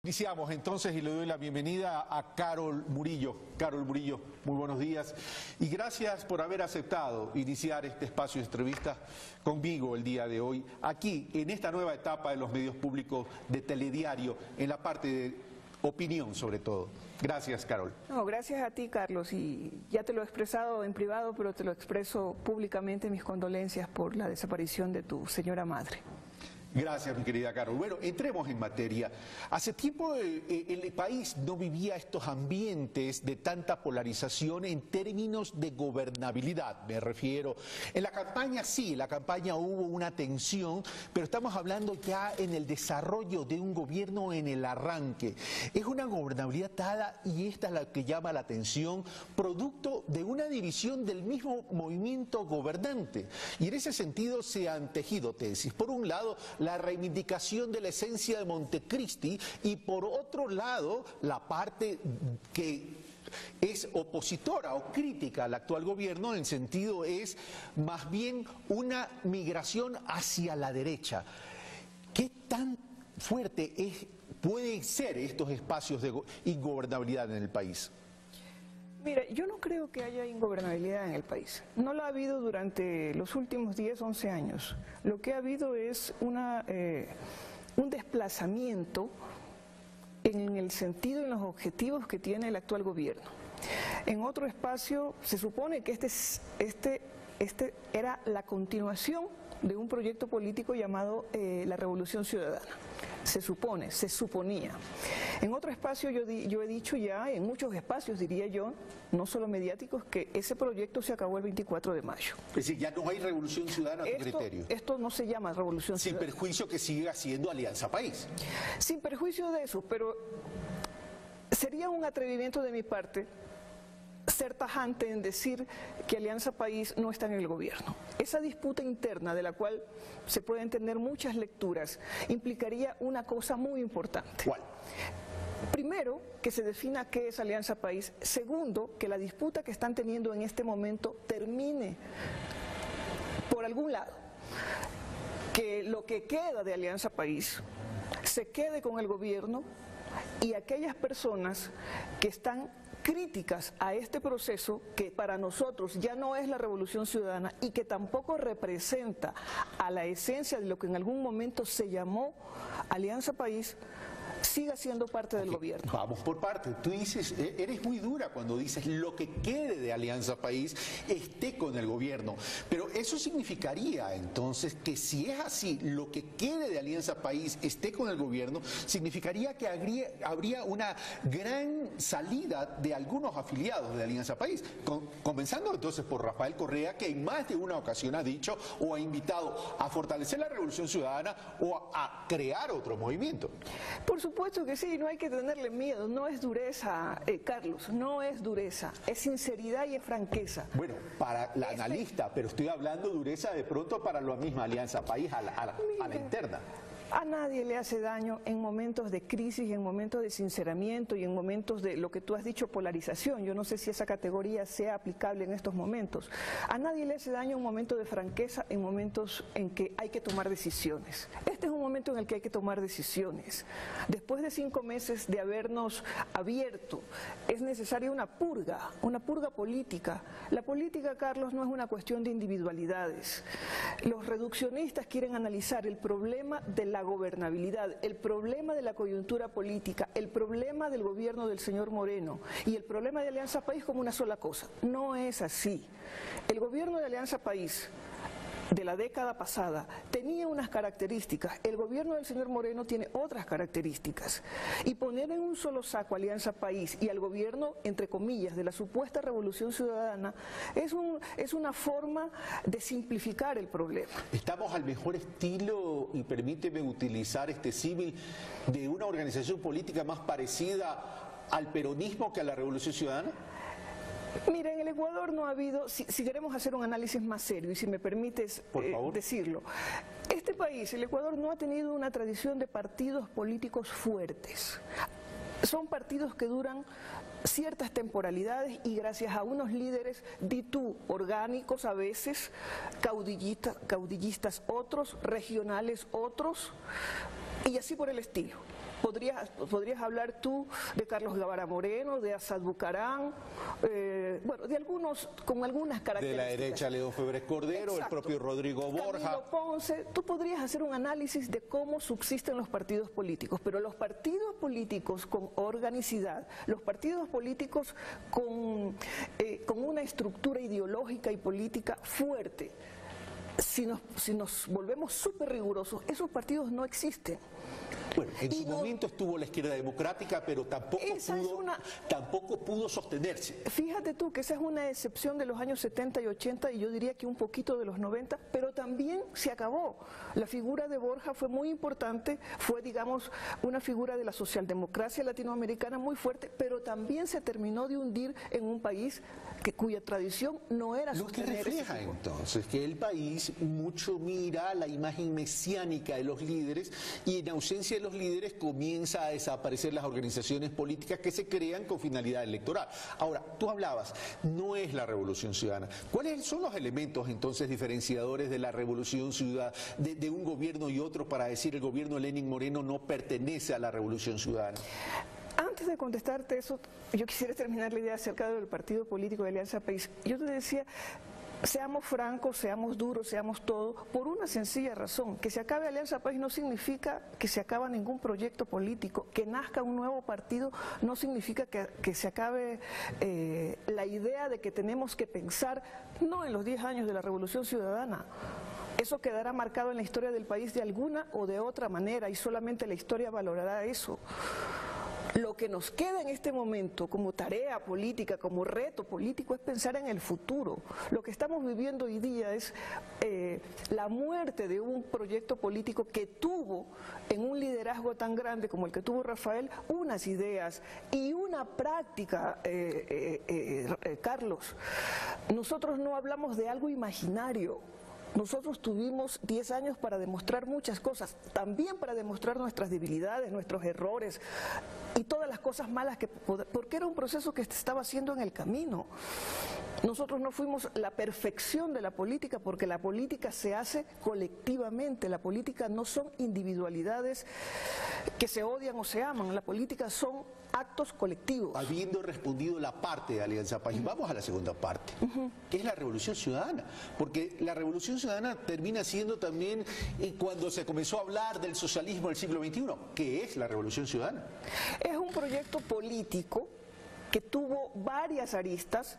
Iniciamos entonces y le doy la bienvenida a Carol Murillo. Carol Murillo, muy buenos días y gracias por haber aceptado iniciar este espacio de entrevistas conmigo el día de hoy, aquí en esta nueva etapa de los medios públicos de Telediario, en la parte de opinión sobre todo. Gracias, Carol. No, gracias a ti, Carlos, y ya te lo he expresado en privado, pero te lo expreso públicamente mis condolencias por la desaparición de tu señora madre. Gracias, mi querida Carol. Bueno, entremos en materia. Hace tiempo el país no vivía estos ambientes de tanta polarización en términos de gobernabilidad, me refiero. En la campaña sí, en la campaña hubo una tensión, pero estamos hablando ya en el desarrollo de un gobierno en el arranque. Es una gobernabilidad dada, y esta es la que llama la atención, producto de una división del mismo movimiento gobernante. Y en ese sentido se han tejido tesis. Por un lado, la reivindicación de la esencia de Montecristi y por otro lado la parte que es opositora o crítica al actual gobierno, en el sentido es más bien una migración hacia la derecha. ¿Qué tan fuerte pueden ser estos espacios de ingobernabilidad en el país? Mira, yo no creo que haya ingobernabilidad en el país. No la ha habido durante los últimos 10, 11 años. Lo que ha habido es un desplazamiento en el sentido y en los objetivos que tiene el actual gobierno. En otro espacio se supone que este era la continuación de un proyecto político llamado la Revolución Ciudadana. Se suponía. En otro espacio yo he dicho ya, en muchos espacios diría yo, no solo mediáticos, que ese proyecto se acabó el 24 de mayo. Es decir, ya no hay Revolución Ciudadana a tu criterio. Esto no se llama Revolución Ciudadana. Sin perjuicio que siga siendo Alianza País. Sin perjuicio de eso, pero sería un atrevimiento de mi parte ser tajante en decir que Alianza País no está en el gobierno. Esa disputa interna, de la cual se pueden tener muchas lecturas, implicaría una cosa muy importante. ¿Cuál? Primero, que se defina qué es Alianza País. Segundo, que la disputa que están teniendo en este momento termine por algún lado. Que lo que queda de Alianza País se quede con el gobierno y aquellas personas que están críticas a este proceso, que para nosotros ya no es la Revolución Ciudadana y que tampoco representa a la esencia de lo que en algún momento se llamó Alianza País, siga siendo parte del gobierno. Vamos por parte. Tú dices, eres muy dura cuando dices lo que quede de Alianza País esté con el gobierno. Pero eso significaría entonces que si es así, lo que quede de Alianza País esté con el gobierno, significaría que habría una gran salida de algunos afiliados de Alianza País. Comenzando entonces por Rafael Correa, que en más de una ocasión ha dicho o ha invitado a fortalecer la Revolución Ciudadana o a crear otro movimiento. Por supuesto que sí, no hay que tenerle miedo, no es dureza, Carlos, no es dureza, es sinceridad y es franqueza. Bueno, para la analista, pero estoy hablando de dureza de pronto para la misma Alianza País, a la interna. A nadie le hace daño en momentos de crisis, en momentos de sinceramiento y en momentos de lo que tú has dicho, polarización. Yo no sé si esa categoría sea aplicable en estos momentos. A nadie le hace daño un momento de franqueza en momentos en que hay que tomar decisiones. Este es un momento en el que hay que tomar decisiones. Después de 5 meses de habernos abierto, es necesaria una purga política. La política, Carlos, no es una cuestión de individualidades. Los reduccionistas quieren analizar el problema de la gobernabilidad, el problema de la coyuntura política, el problema del gobierno del señor Moreno y el problema de Alianza País como una sola cosa. No es así. El gobierno de Alianza País de la década pasada tenía unas características, el gobierno del señor Moreno tiene otras características, y poner en un solo saco Alianza País y al gobierno, entre comillas, de la supuesta Revolución Ciudadana es una forma de simplificar el problema. Estamos al mejor estilo, y permíteme utilizar este símil, de una organización política más parecida al peronismo que a la Revolución Ciudadana. Mira, en el Ecuador no ha habido, si queremos hacer un análisis más serio, y si me permites decirlo, este país, el Ecuador, no ha tenido una tradición de partidos políticos fuertes. Son partidos que duran ciertas temporalidades y gracias a unos líderes, di tú, orgánicos a veces, caudillistas otros, regionales otros, y así por el estilo. Podrías hablar tú de Carlos Guevara Moreno, de Asad Bucarán, bueno, de algunos, con algunas características. De la derecha, León Febres Cordero, exacto, el propio Rodrigo Borja. Camilo Ponce. Tú podrías hacer un análisis de cómo subsisten los partidos políticos, pero los partidos políticos con organicidad, los partidos políticos con una estructura ideológica y política fuerte, si nos volvemos súper rigurosos, esos partidos no existen. Bueno, en su momento estuvo la izquierda democrática, pero tampoco pudo sostenerse. Fíjate tú que esa es una excepción de los años 70 y 80, y yo diría que un poquito de los 90, pero también se acabó. La figura de Borja fue muy importante, fue, digamos, una figura de la socialdemocracia latinoamericana muy fuerte, pero también se terminó de hundir en un país cuya tradición no era sostener. Lo que refleja entonces que el país mucho mira la imagen mesiánica de los líderes, y en ausencia de los líderes comienza a desaparecer las organizaciones políticas que se crean con finalidad electoral. Ahora, tú hablabas, no es la Revolución Ciudadana. ¿Cuáles son los elementos entonces diferenciadores de la Revolución Ciudadana, de un gobierno y otro, para decir el gobierno de Lenín Moreno no pertenece a la Revolución Ciudadana? Antes de contestarte eso, yo quisiera terminar la idea acerca del partido político de Alianza País. Yo te decía, seamos francos, seamos duros, seamos todo, por una sencilla razón: que se acabe Alianza País no significa que se acaba ningún proyecto político, que nazca un nuevo partido no significa que se acabe la idea de que tenemos que pensar, no en los 10 años de la Revolución Ciudadana. Eso quedará marcado en la historia del país de alguna o de otra manera, y solamente la historia valorará eso. Lo que nos queda en este momento como tarea política, como reto político, es pensar en el futuro. Lo que estamos viviendo hoy día es la muerte de un proyecto político que tuvo, en un liderazgo tan grande como el que tuvo Rafael, unas ideas y una práctica, Carlos. Nosotros no hablamos de algo imaginario. Nosotros tuvimos 10 años para demostrar muchas cosas, también para demostrar nuestras debilidades, nuestros errores y todas las cosas malas, porque era un proceso que se estaba haciendo en el camino. Nosotros no fuimos la perfección de la política, porque la política se hace colectivamente. La política no son individualidades que se odian o se aman, la política son actos colectivos. Habiendo respondido la parte de Alianza País, vamos a la segunda parte, que es la Revolución Ciudadana, porque la Revolución Ciudadana termina siendo también cuando se comenzó a hablar del socialismo del siglo XXI. ¿Qué es la Revolución Ciudadana? Es un proyecto político que tuvo varias aristas,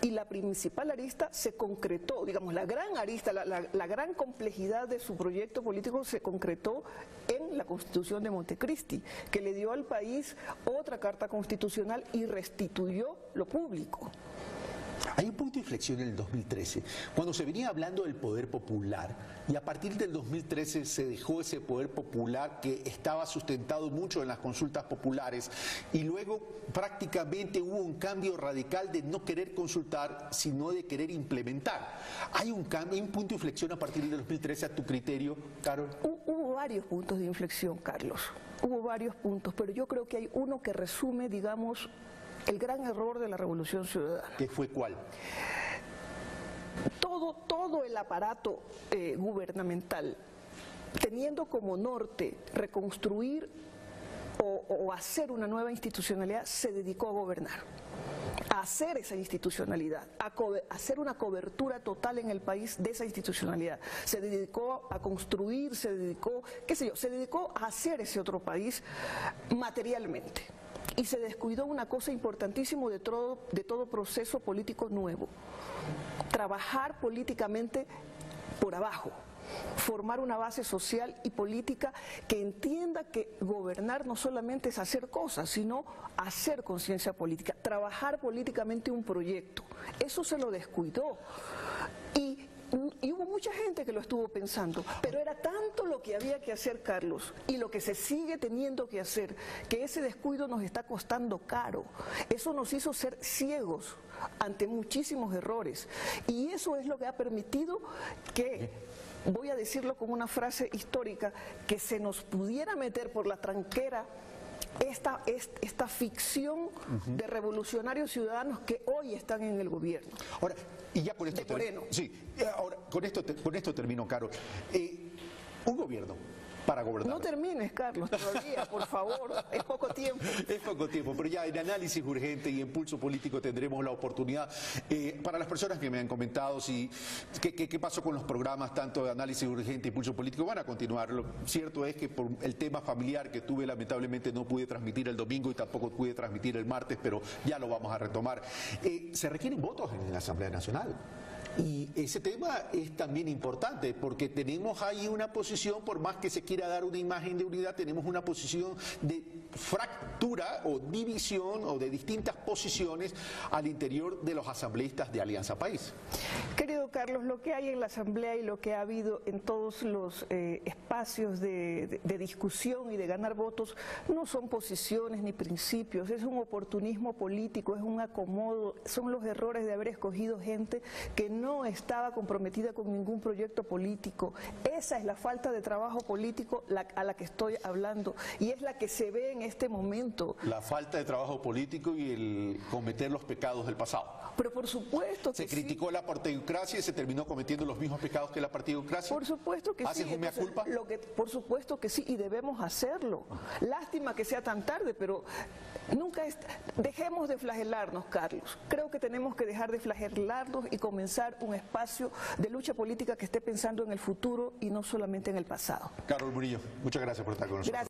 y la principal arista se concretó, digamos, la gran arista, la gran complejidad de su proyecto político se concretó en la Constitución de Montecristi, que le dio al país otra carta constitucional y restituyó lo público. Hay un punto de inflexión en el 2013, cuando se venía hablando del poder popular, y a partir del 2013 se dejó ese poder popular que estaba sustentado mucho en las consultas populares, y luego prácticamente hubo un cambio radical de no querer consultar, sino de querer implementar. ¿Hay un cambio, hay un punto de inflexión a partir del 2013 a tu criterio, Carol? Hubo varios puntos de inflexión, Carlos, hubo varios puntos, pero yo creo que hay uno que resume, digamos, el gran error de la Revolución Ciudadana. ¿Qué fue cuál? Todo el aparato gubernamental, teniendo como norte reconstruir o hacer una nueva institucionalidad, se dedicó a gobernar, a hacer esa institucionalidad, a hacer una cobertura total en el país de esa institucionalidad. Se dedicó a construir, se dedicó, qué sé yo, se dedicó a hacer ese otro país materialmente. Y se descuidó una cosa importantísima de todo proceso político nuevo: trabajar políticamente por abajo, formar una base social y política que entienda que gobernar no solamente es hacer cosas, sino hacer conciencia política, trabajar políticamente un proyecto. Eso se lo descuidó. Y hubo mucha gente que lo estuvo pensando, pero era tanto lo que había que hacer, Carlos, y lo que se sigue teniendo que hacer, que ese descuido nos está costando caro. Eso nos hizo ser ciegos ante muchísimos errores, y eso es lo que ha permitido que, voy a decirlo con una frase histórica, que se nos pudiera meter por la tranquera esta ficción de revolucionarios ciudadanos que hoy están en el gobierno. Ahora, y ya con esto Moreno. Sí, ahora con esto termino, Carol. Un gobierno para gobernar. No termines, Carlos, todavía, por favor, es poco tiempo. Es poco tiempo, pero ya en análisis urgente y en Pulso Político tendremos la oportunidad. Para las personas que me han comentado si qué pasó con los programas tanto de análisis urgente y Pulso Político, van a continuar. Lo cierto es que por el tema familiar que tuve, lamentablemente no pude transmitir el domingo y tampoco pude transmitir el martes, pero ya lo vamos a retomar. Se requieren votos en la Asamblea Nacional. Y ese tema es también importante porque tenemos ahí una posición, por más que se quiera dar una imagen de unidad, tenemos una posición de fractura o división o de distintas posiciones al interior de los asambleístas de Alianza País. Querido Carlos, lo que hay en la Asamblea y lo que ha habido en todos los espacios de discusión y de ganar votos no son posiciones ni principios, es un oportunismo político, es un acomodo, son los errores de haber escogido gente que no estaba comprometida con ningún proyecto político. Esa es la falta de trabajo político a la que estoy hablando y es la que se ve en este momento. La falta de trabajo político y el cometer los pecados del pasado. Pero por supuesto que se criticó la partidocracia y se terminó cometiendo los mismos pecados que la partidocracia. Por supuesto que ¿Hacen sí. un mea culpa? Por supuesto que sí, y debemos hacerlo. Lástima que sea tan tarde, pero nunca dejemos de flagelarnos, Carlos. Creo que tenemos que dejar de flagelarnos y comenzar un espacio de lucha política que esté pensando en el futuro y no solamente en el pasado. Carlos Murillo, muchas gracias por estar con nosotros. Gracias.